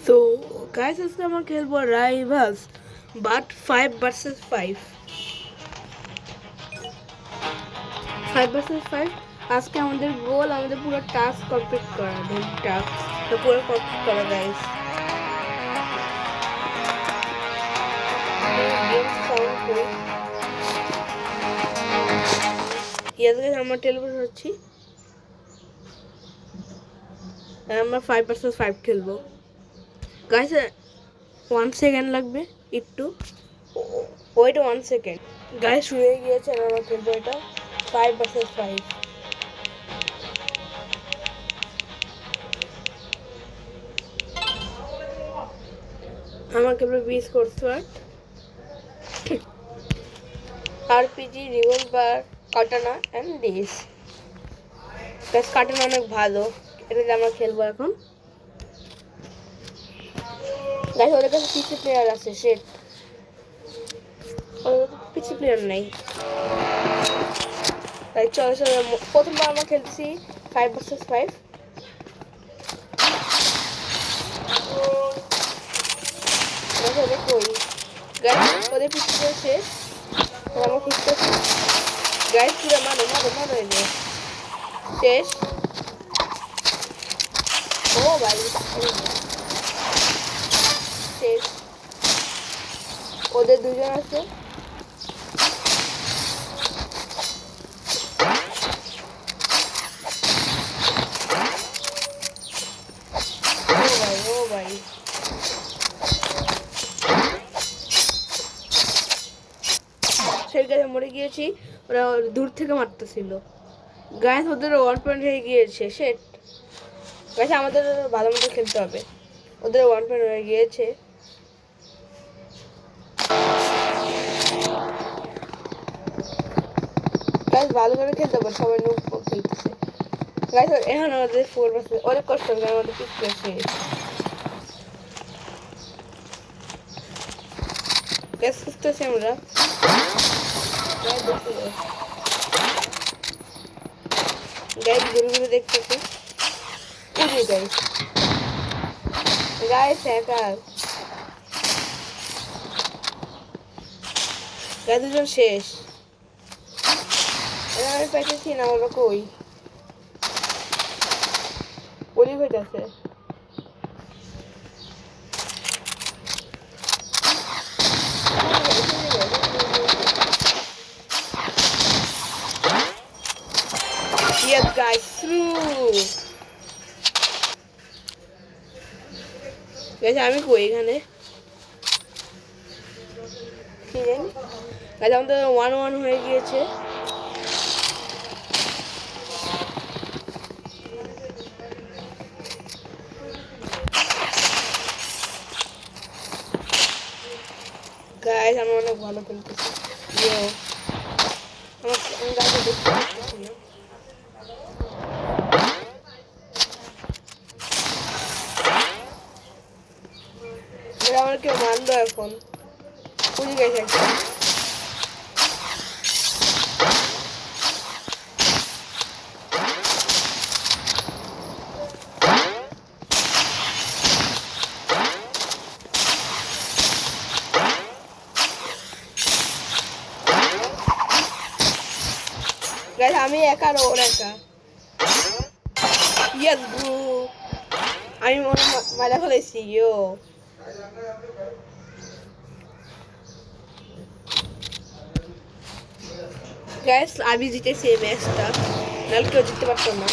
So, guys, আজকে আমরা খেলবো রাইভালস বাট 5 ভার্সেস 5 আজকে আমাদের গোল আমাদের পুরো টাস্ক কমপ্লিট করা ডেইলি টাস্ক তো পুরো কমপ্লিট করা গাইস গেম সাউন্ড করে ইয়াস গাইস আমরা টেলিভিশন হচ্ছি আমরা 5 ভার্সেস 5 খেলবো গাইস 1 সেকেন্ড লাগবে একটু ওয়েট 1 সেকেন্ড গাইস শুরু হয়ে গিয়েছে আমরা খেলবো এটা 5 ভার্সেস 5 আমাকে বিস করতে RPG revolver katana and this guys katana অনেক ভালো এটা দিয়ে আমরা খেলবো এখন গাইস ওদের কাছে পিসি প্লেয়ার আছে সেট ওদের পিসি প্লেয়ার নাই তাই চলো চলো প্রথমবার আমরা খেলতেছি 5 ভার্সেস 5 ওদের কই গাইস ওদের পিসি প্লেয়ার শেষ আমরা খুঁজতেছি গাইস পুরো মারো এনে শেষ ও ভাই শেষ ওদের দুজন আছে ও ভাই সেই গাছে মরে গিয়েছি ওরা দূর থেকে মারতেছিল গাছ ওদের 1 পয়েন্ট হয়ে গিয়েছে সেট গাছ আমাদের ভালো মতো খেলতে হবে ওদের 1 পয়েন্ট হয়ে গিয়েছে গাছ ভালো করে খেলতে হবে সবাই নুক খেলতেছে গাছ এখন ওদের 4 ভার্সেস অনেক কষ্ট হবে আমাদের পিছনে শেষ গ্যাস খুঁজতেছি আমরা গাইস ঘুরে দেখতেছি এই যে গাইস হ্যাকার গাইস দুজন শেষ আমি পাইতেছি না ওরা কই বলি হইতেছে Yes, guys, through. Guys, আমি কই এখানে কি জানি গাইস আমাদের 1-1 হয়ে গিয়েছে গাইস আমরা অনেক ভালো খেলতেছি ইয়ো আমি গাইস দেখতে পাচ্ছি না আমার কেউ মানলো এখন বুঝে গেছে একটা গাইস আমি একা আর ওর একা ইয়েস ব্রো আমি মনে মারা ফেলেছি ইয়ো গাইস আমি জিতেছি এই ম্যাচটা নাহলে কেউ জিততে পারতো না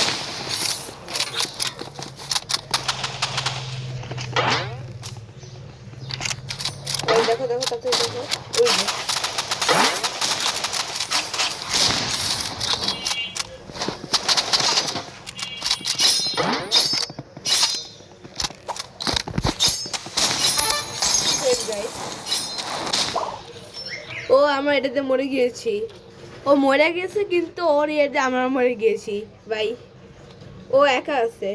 দেখো তাতে দেখো ওই যে ও আমরা এটাতে মরে গিয়েছি ও মরে গেছে কিন্তু ওর ইয়েতে আমরা মরে গিয়েছি ভাই ও একা আছে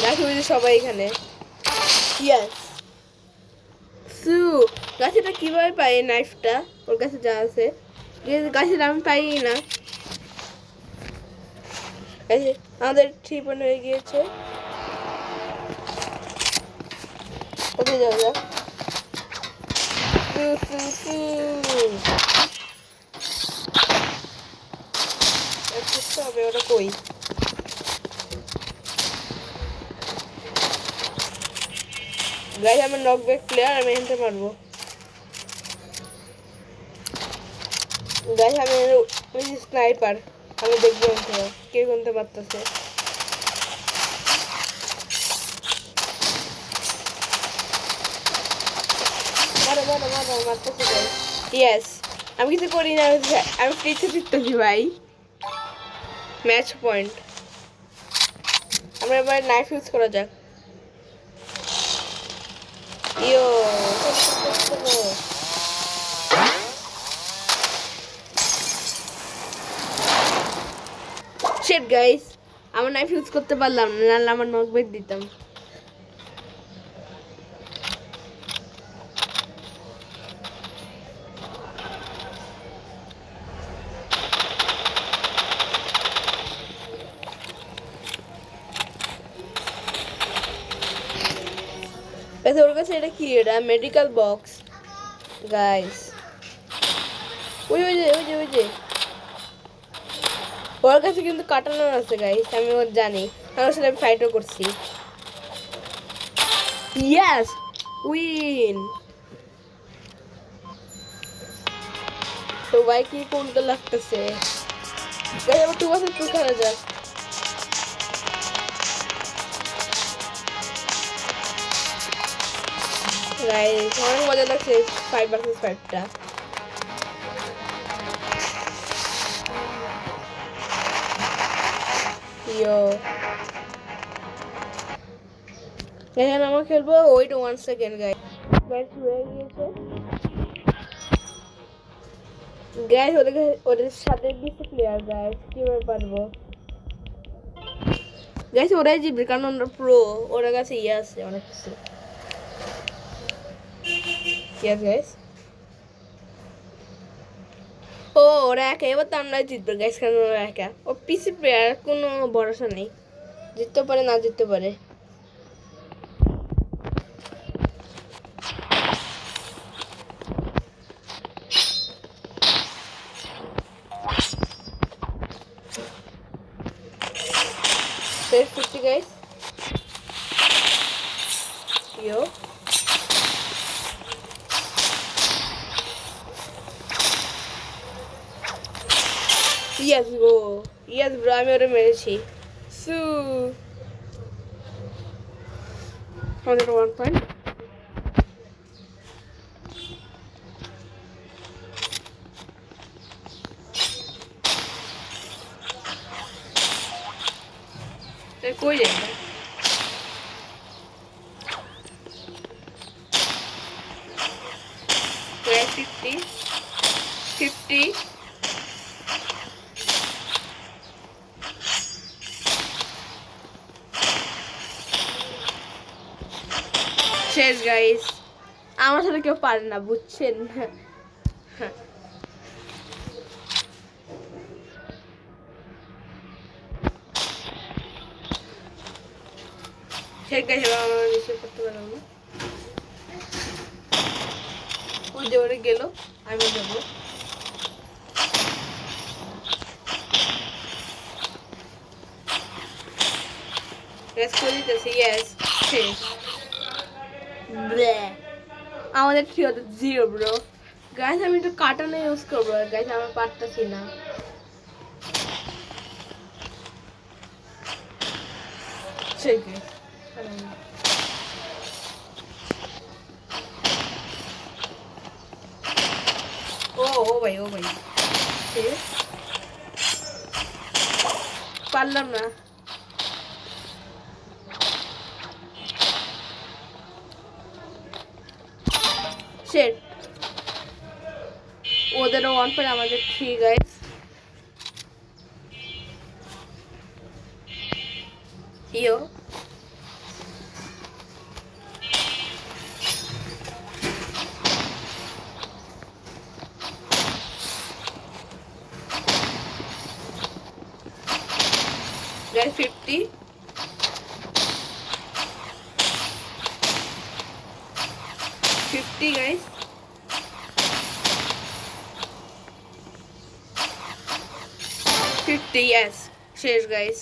দেখো সবাই এখানে ইয়েস সু গাছেটা কিভাবে পাই নাইফটা ওর কাছে যা আছে গাছের আমি পাই না এই যে আমাদের 3 পয়েন্ট হয়ে গিয়েছে। ওকে যাও যাও। হবে ওটা কই? গাইস আমার নকব্যাক প্লেয়ার, আমি এনতে মারবো। গাইস আমি ওই স্নাইপার, আমি দেখবো কে কোনতে পারতেছে। মারো মারো মারো, মারতেছে গাইস। ইয়েস, আমি কিছু করি না, আমি ফ্রিতে জিততেছি ভাই। Match point. আমরা এবার নাইফ ইউজ করা যাক। ইয়ো শিট গাইস, আমার নাইফ ইউজ করতে পারলাম না, নাহলে আমার নকব্যাক দিতাম। ওর কাছে এটা কি? এটা মেডিকেল বক্স গাইস। ওই ওই যে ওই যে ওই যে ওর কাছে কিন্তু কাটানো আছে গাইস, আমি ওর জানি, আমার সাথে আমি ফাইটও করছি। Yes, win. সবাই কি কোনটা লাগতেছে গাইস? আবার 2 বছর 2 খেলা যাক গাইস, অনেক মজা লাগছে 5 ভার্সেস 5টা। ইয়ো এখন আমরা খেলবো ওয়েট 1 সেকেন্ড গাইস। গাইস হয়ে গিয়েছে গাইস, ওদের সাথে 20 প্লেয়ার গাইস, কিভাবে পারবো গাইস? ওরাই জিতবে কারণ ওরা প্রো, ওরা কাছে ইয়ে আছে অনেক কিছু। ইয়েস গাইস, ও ওরা একা, এবার তো আমরা জিতবো গাইস, কারণ ওরা একা। ও পিসি প্লেয়ার, কোনো ভরসা নেই, জিততে পারে না জিততে পারে। Save 50 guys. Yo. Yes bro. Yes bro, আমি ওরে মেরেছি। সু আমাদের 1 পয়েন্ট। কই যায় না? Where 50 50 শেষ গাইস, আমার সাথে কেউ পারে না, বুঝছেন? শেষ গাইস, আমার রিসিভ করতে পারলাম না। ওই যে ওরে গেল, আমি যাবো। রেস করে দিতেছি। ইয়েস, শেষ। আমাদের 0 ব্রো গাইস। আমি একটু কাটানো ইউজ করবো গাইস, আমি পারতেছি না। ঠিক আছে, ও ও ভাই ও ভাই, পারলাম না। শেট, ওদেরও 1 পয়েন্ট, আমাদের 3 গাইস। ইয়ো গাইস 50 50 গাইস 50 yes শেষ গাইস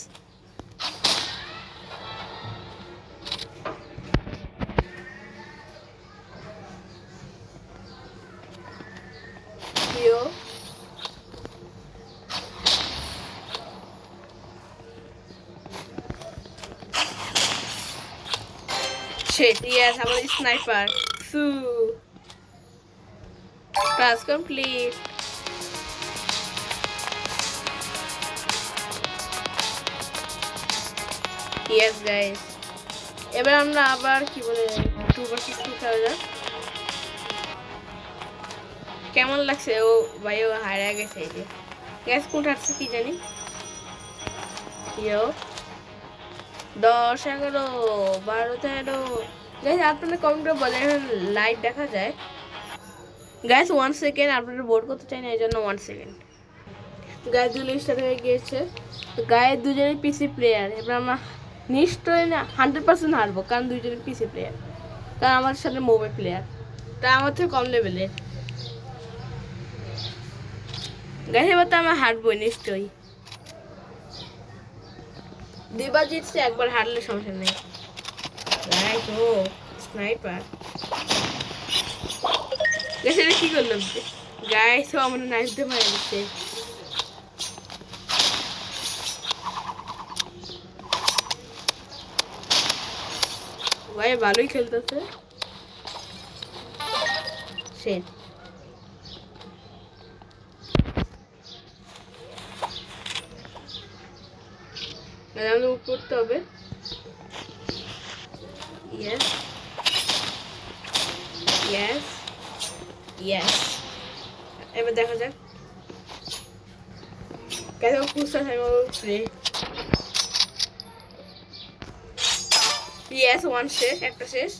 ইয়ো shit yes আমাদের স্নাইপার সু task complete yes guys এবার আমরা আবার কি বলে 2 versus 2 খেলা যাক কেমন লাগছে ও ভাই ও হারিয়ে গেছে এই যে গ্যাস কোন হারছে কি জানি ইয়ো 10 11 12 13 গাইস আপনারা কমেন্টে বলেন লাইভ দেখা যায় গাইস 1 সেকেন্ড আপনারা বোর্ড করতে চাই না এজন্য 1 সেকেন্ড গাইস দুটো স্টার্ট হয়ে গিয়েছে তো গাইস দুজনেই পিসি প্লেয়ার এবার আমরা নিশ্চয়ই না 100% হারবো কারণ দুজনেই পিসি প্লেয়ার কারণ আমার সাথে মোবাইল প্লেয়ার তা আমার থেকে কম লেভেলের গাইস এবার তো আমরা হারবো নিশ্চয়ই দুইবার জিতছে একবার হারলে সমস্যা নেই গাইস ও স্নাইপার গাইস এটা কি করলো গাইস ও আমার নাইস দিয়ে মারা দিচ্ছে ভাই ভালোই খেলতেছে শেট আমাদের করতে হবে yes yes yes এবার দেখা যাক কেন পুষতে থাকবো প্লে yes ওয়ান শেষ একটা শেষ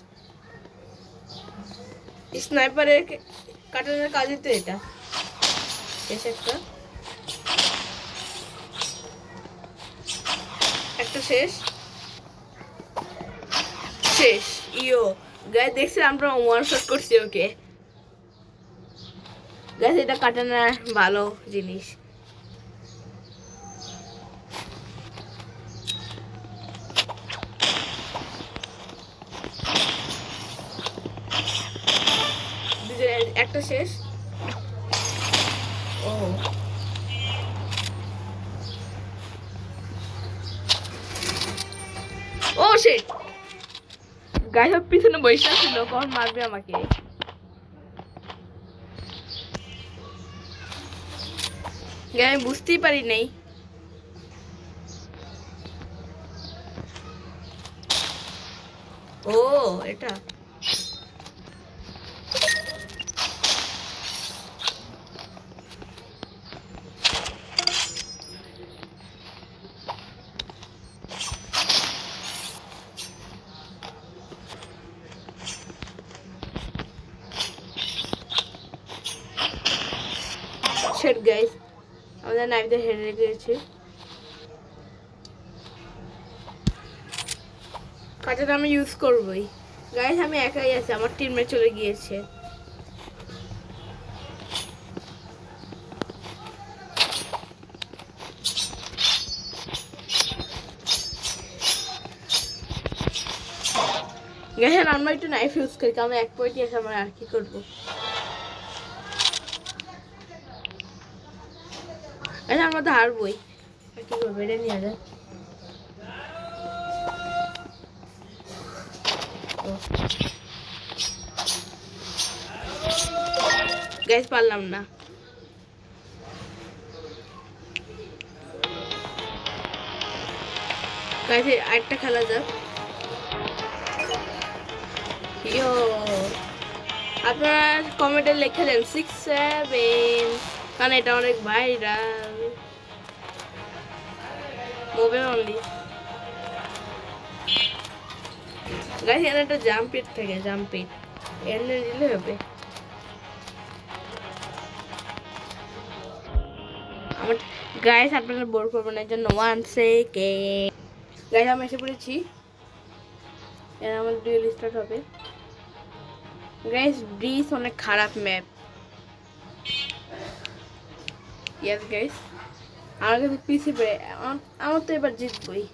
স্নাইপারের কাটানোর কাজই তো এটা শেষ একটা শেষ শেষ ইয়ো গাইস দেখছি আমরা ওয়ান শট করছি ওকে গাইস এটা কাটানো ভালো জিনিস একটা শেষ ও ও শিট গাইস পিছনে বসে ছিল কখন মারবে আমাকে আমি বুঝতেই পারি নাই ও এটা shit guys আমাদের নাইফটা হেরে গিয়েছে কাটাটা আমি ইউজ করবই গাইস আমি একাই আছি আমার টিমমেট চলে গিয়েছে গাইস আমরা একটু নাইফ ইউজ করি কারণ এক পয়েন্টই আছে আমরা আর কি করবো এটা আমরা তো হারবই কি করবো এটা নিয়ে যায় গাইস পারলাম না গাইস আরেকটা খেলা যাক ইয়ো আপনারা কমেন্টে লিখে দেন 6-7 কারণ এটা অনেক ভাইরাল মোবাইল অনলি গাইস এখানে একটা জাম্প পিট থাকে জাম্প পিট এনে দিলে হবে আমার গাইস আপনারা বোর করবেন এর জন্য 1 সেকেন্ড। গাইস আমি এসে পড়েছি, এর আমার ডুয়েল স্টার্ট হবে। গাইস ব্রিজ অনেক খারাপ ম্যাপ। ইয়েস গাইস, আমার কাছে পিসি পড়ে, আমার তো এবার জিতবই।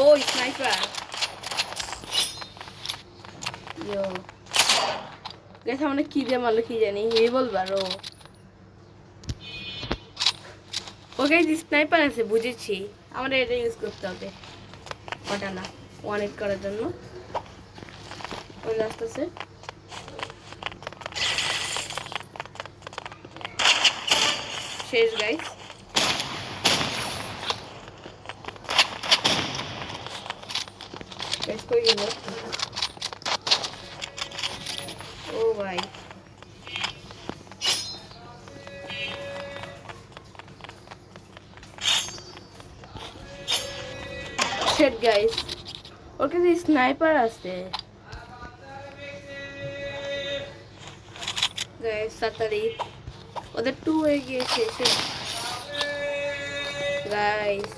ও স্নাইপার, ইয়ো গাইস আমরা কি দিয়ে মারলো কি জানি, রিভলভার। ও গাইস স্নাইপার আছে, বুঝেছি, আমরা এটা ইউজ করতে হবে, ওটা না, 1 করার জন্য। ওই রাস্তা আছে, শেষ গাইস। গাইস কই গেল? ও ভাই শেট গাইস, ওর কাছে স্নাইপার আছে। গাইস তাড়াতাড়ি, ওদের 2 হয়ে গিয়েছে। গাইস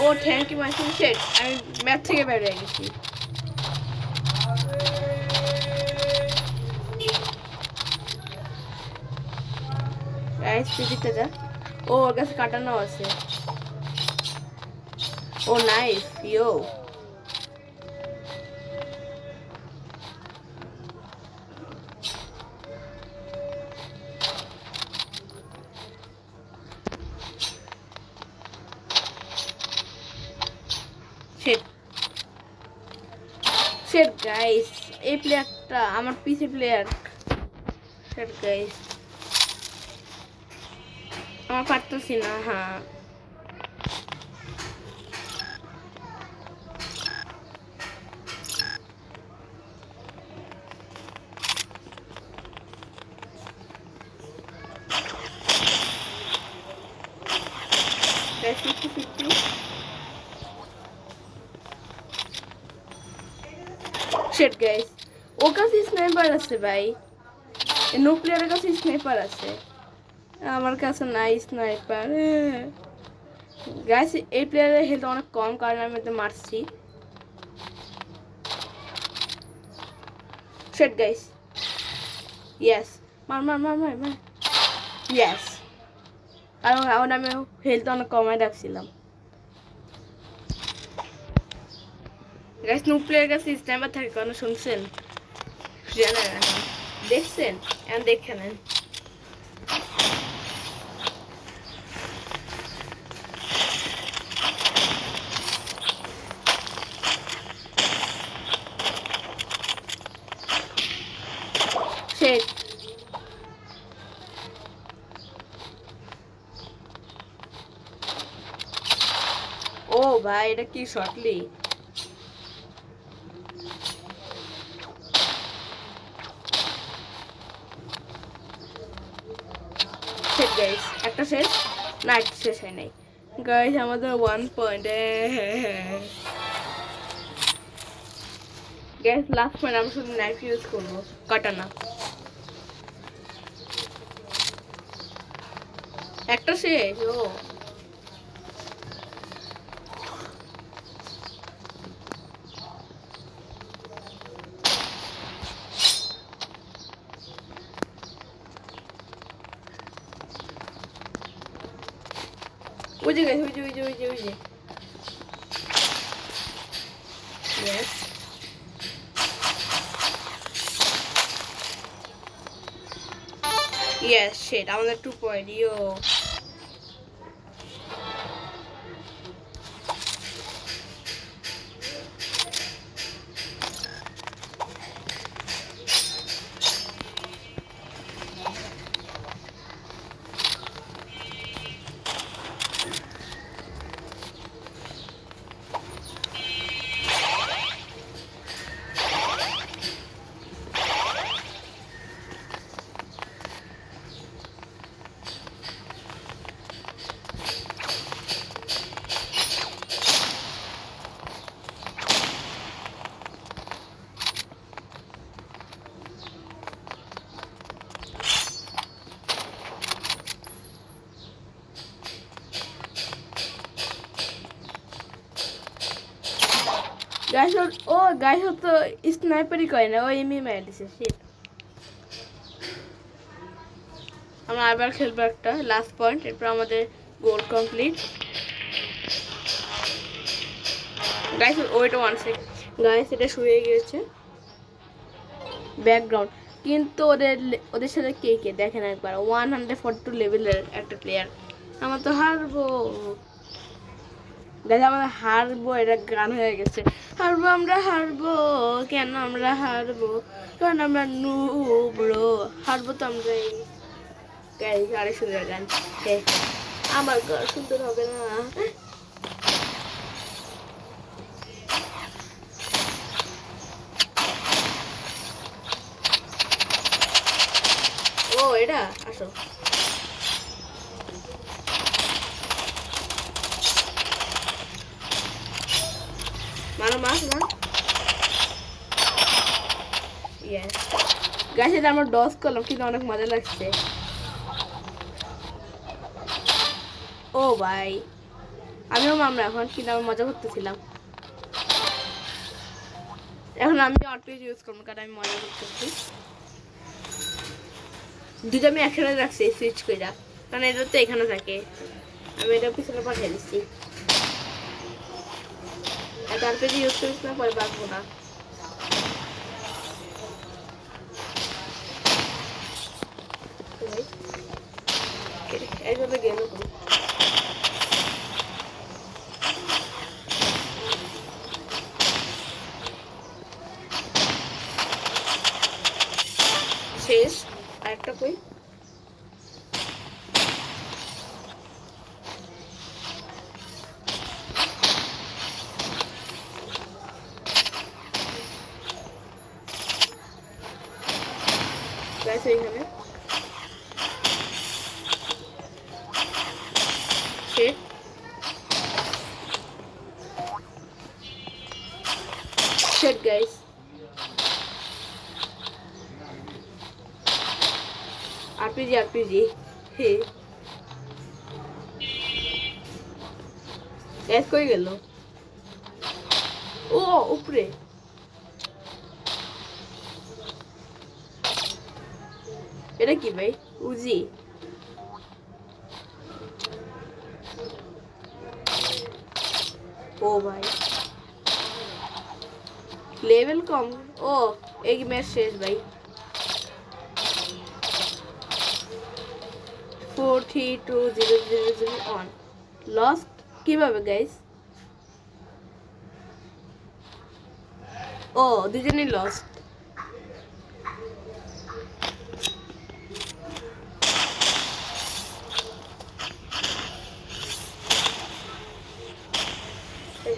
ও থ্যাংক ইউ মাই শেট, আমি ম্যাচ থেকে বের হয়ে গেছি। গাইস পিটিতে যা, ও ওর কাছে কাটানো আছে। ও নাইস ইয়ো। শেট শেট গাইস, এই প্লেয়ারটা আমার পিসি প্লেয়ার। শেট গাইস আমার পারতেছি না। হ্যাঁ গাইস 50-50। শেট গাইস ওর কাছে স্নাইপার আছে ভাই, নো প্লেয়ারের কাছে স্নাইপার আছে, আমার কাছে নাই স্নাইপার। গাইস এই প্লেয়ারের হেলথ অনেক কম, কারণ আমি তো মারছি। শেট গাইস ইয়েস, মার মার মার মার মার, ইয়েস। আর আমি হেলথ অনেক কমায় রাখছিলাম। গাইস নো প্লেয়ারের কাছে স্নাইপার থাকে, কারণ শুনছেন, জানেন এখন, দেখছেন, এখন দেখে নেন। শেট ও ভাই এটা কি শর্টলি। শেট গাইস একটা শেষ, না একটা শেষ হয় নাই। গাইস আমাদের 1 পয়েন্ট। গাইস লাস্ট পয়েন্ট, আমরা শুধু নাইফ ইউজ করবো, কাটানা। একটা শেষ। ও বুঝে গেছে, বুঝে। Yes. Yes, shit, আমাদের 2 পয়েন্ট। ইয়ো গাইস ও গাইস তো স্নাইপারই করে না, ও এমনি মেরে দিছে। শিট, আমরা আবার খেলবো একটা লাস্ট পয়েন্ট, এরপর আমাদের goal complete. Guys wait 1 second. Guys এটা শুরু হয়ে গিয়েছে ব্যাকগ্রাউন্ড, কিন্তু ওদের সাথে কে কে দেখেন একবার, 142 লেভেলের একটা প্লেয়ার। আমরা তো হারবো গাইস, আমরা হারবো, এটা গান হয়ে গেছে। হারবো আমরা হারবো, কেন আমরা হারবো, কারণ আমরা নুব্রো। হারবো তো আমরা। গাইস আরে সুন্দর গান, আমার গান সুন্দর হবে না। ও এটা আসো, মারো মাছ না। ইয়েস গাইস, এটা আমরা ডস করলাম কিন্তু অনেক মজা লাগছে। ও ভাই আমিও মামলা এখন, কিন্তু আমি মজা করতেছিলাম। এখন আমি অটোজ ইউজ করবো কারণ আমি মজা করতেছি। দুটো আমি একসাথে রাখছি সুইচ করে, কারণ এটা তো এখানে থাকে। আমি এটা পিছনে পাঠিয়ে দিচ্ছি, এত অটোজ ইউজ করিস না, পরে বাঁচবো না। এইভাবে গেল শেষ। আরেকটা কই, গাইস এইখানে শেষ। শেষ guys, RPG RPG. Hey gas কই গেল? ও উপরে, এটা কি ভাই? উজি ও ভাই লেভেল কম। ও এই ম্যাচ শেষ ভাই। 43200 অন লস্ট কিভাবে গাইস? ও দুজনেই লস্ট।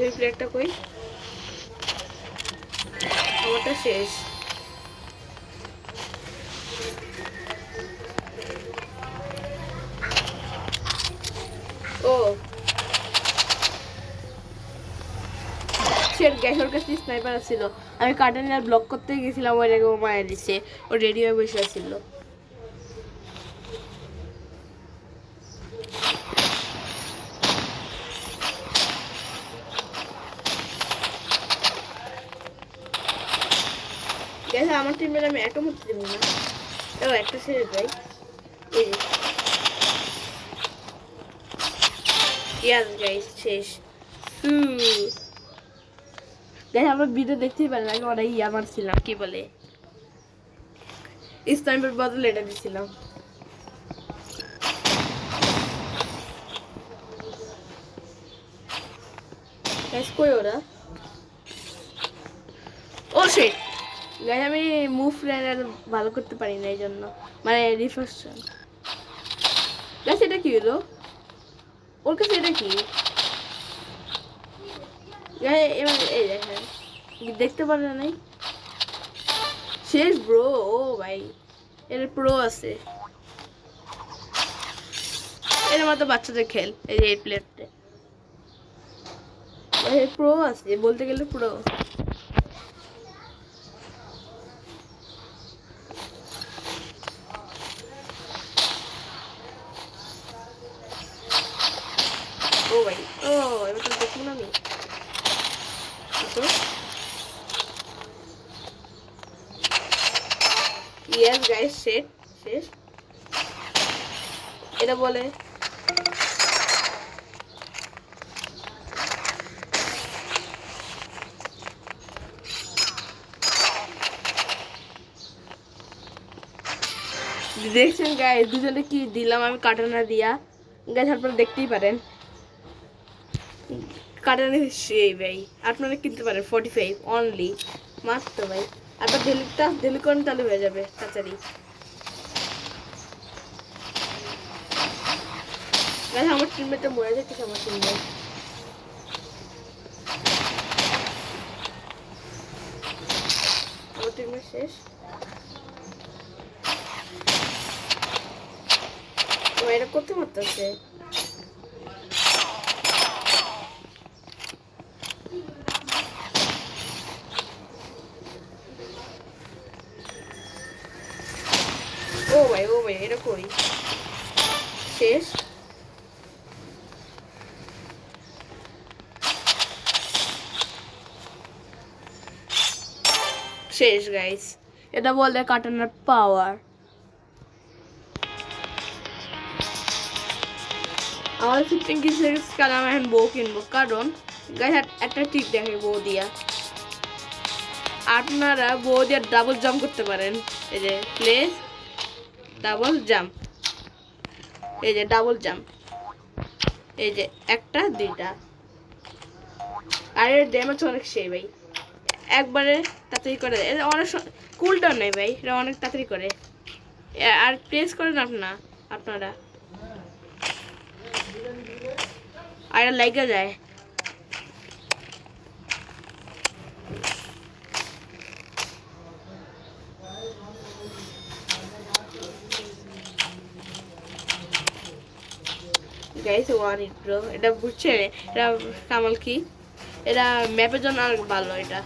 এই প্লেয়ারটা কই? আমারটা শেষ। ও শেট গ্যাস, ওর কাছে স্নাইপার ছিল, আমি কার্টেনের ব্লক করতে গেছিলাম, ওই রেগে ও মারা দিচ্ছে। ও রেডি হয়ে বসে ছিল। গ্যাস আমার টিমের আমি এত মরতে দেবো না। ও একটা শেষ ভাই, এই যে ইয়াস গাইস শেষ। গাইস আমরা ভিডিও দেখতেই পারি না, ওরা ইয়া মারছিলাম, কি বলে স্নাইপার বদলে এটা দিছিলাম। গাইস কই ওরা? ও শিট গাইস, আমি মুভ রেনার ভালো করতে পারি না, এই জন্য মানে রিফ্রেকশন। গাইস এটা কি হলো? ওর কাছে এটা কি? গাইস এবার এই দেখেন, দেখতে পারে না নাই শেষ ব্রো। ও ভাই এর প্রো আছে, এর মতো বাচ্চাদের খেল। এই যে এই প্লেয়ারটা প্রো আছে, বলতে গেলে প্রো। ও ভাই ও এবার তো দেখুন আমি ইয়েস গাইস, শেষ। এটা বলে দেখছেন গাইস, দুজনে কি দিলাম আমি কাটানা দিয়া। গাইস আপনারা দেখতেই পারেন কাটানা সেই ভাই, আপনারা কিনতে পারেন 45 অনলি, মাত্র ভাই। আপনার ডেলি করেন তাহলে হয়ে যাবে তাড়াতাড়ি। গাইস আমার টিমমেটটা মরে যাচ্ছে, আমার টিমমেট। আমার টিমমেট শেষ। ও এটা করতে পারতেছে। ও ভাই এটা কই? শেষ। শেষ গাইস, এটা বলে কাটানোর পাওয়ার। আমাদের 15 কিছু কারণ আমি এখন বউ কিনবো, কারণ গাইস একটা টিপ দেখে বউ দিয়া। আপনারা বউ দিয়ে ডাবল জাম্প করতে পারেন। এই যে প্লেস ডাবল জাম্প, এই যে ডাবল জাম্প, এই যে একটা দুইটা। আর এর ড্যামেজ অনেক সেই ভাই, একবারে তাড়াতাড়ি করে দেয়। এটা অনেক কুল ডাউন নেই ভাই, এটা অনেক তাড়াতাড়ি করে। আর প্রেস করেন আপনারা, আর এটা লেগে যায়। গাইস ওয়ান ইট ব্রো, এটা বুঝছে এটা কামাল কি, এটা ম্যাপের জন্য অনেক ভালো। এটা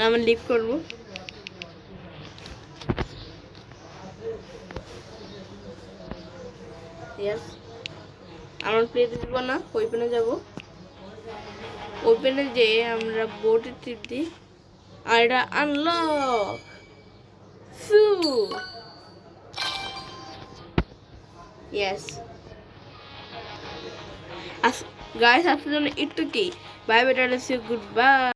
আমি লিভ করবো। ইয়েস, আমরা প্লে দিব না, ওইপেনে যাব। ওইপেনে যে আমরা বোটে টিপ দিই, আর এটা আনলক। ইয়েস গাইস, আপনার জন্য একটু কি bye bye, tata, see good bye.